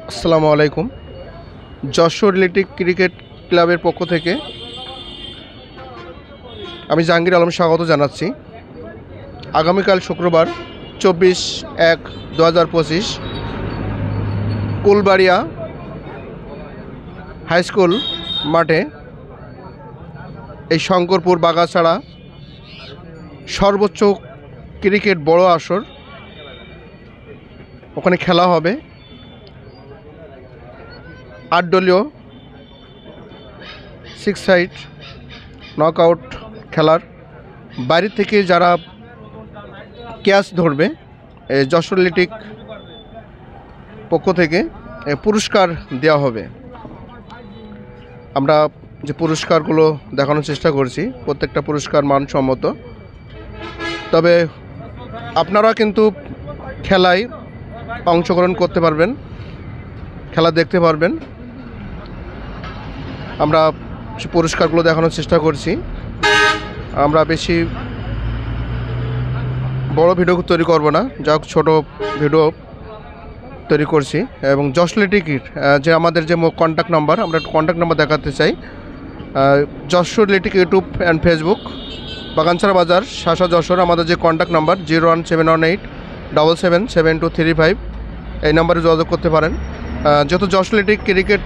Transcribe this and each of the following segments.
আসসালামু আলাইকুম। যশোর লিটিক ক্রিকেট ক্লাবের পক্ষ থেকে আমি জাহাঙ্গীর আলম স্বাগত জানাচ্ছি। আগামীকাল শুক্রবার 24/1/2025 কুলবাড়িয়া হাই স্কুল মাঠে এই শঙ্করপুর বাগাছাড়া সর্বোচ্চ ক্রিকেট বড় আসর ওখানে খেলা হবে। 8 দলীয় 6 সাইড নকআউট খেলার বাইরে থেকে যারা ক্যাচ ধরবে যশোর লিটিক পক্ষ থেকে পুরস্কার দেওয়া হবে। আমরা যে পুরস্কারগুলো দেখানোর চেষ্টা করছি প্রত্যেকটা পুরস্কার মানসম্মত, তবে আপনারা কিন্তু খেলায় অংশগ্রহণ করতে পারবেন, খেলা দেখতে পারবেন। আমরা পুরস্কারগুলো দেখানোর চেষ্টা করছি। আমরা বেশি বড় ভিডিও তৈরি করব না, যা ছোট ভিডিও তৈরি করছি। এবং যশোর লিটিকের যে আমাদের যে কন্ট্যাক্ট নাম্বার, আমরা কন্ট্যাক্ট নাম্বার দেখাতে চাই। যশোর লিটিক ইউটিউব অ্যান্ড ফেসবুক, বাগানছড়া বাজার, শাসা যশোর। আমাদের যে কন্ট্যাক্ট নাম্বার 01718777235, এই নাম্বারে যোগাযোগ করতে পারেন। যেহেতু যশোর লিটিক ক্রিকেট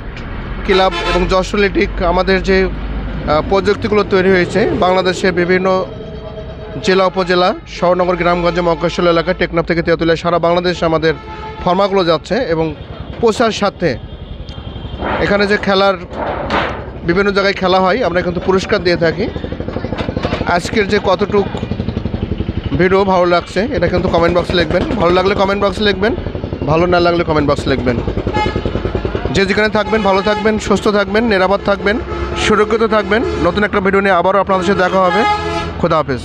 ক্লাব এবং যশোর লিটিক আমাদের যে প্রযুক্তিগুলো তৈরি হয়েছে বাংলাদেশের বিভিন্ন জেলা, উপজেলা, শহরনগর, গ্রামগঞ্জে, মফস্বল এলাকা, টেকনাফ থেকে তেঁতুলিয়া, সারা বাংলাদেশে আমাদের ফর্মাগুলো যাচ্ছে এবং প্রচার সাথে এখানে যে খেলার বিভিন্ন জায়গায় খেলা হয় আমরা কিন্তু পুরস্কার দিয়ে থাকি। আজকের যে কতটুক ভিডিও ভালো লাগছে এটা কিন্তু কমেন্ট বক্সে লিখবেন। ভালো লাগলে কমেন্ট বক্সে লিখবেন, ভালো না লাগলে কমেন্ট বক্সে লিখবেন। যে যেখানে থাকবেন ভালো থাকবেন, সুস্থ থাকবেন, নিরাপদ থাকবেন, সুরক্ষিত থাকবেন। নতুন একটা ভিডিও নিয়ে আবারও আপনাদের সাথে দেখা হবে। খোদা হাফেজ।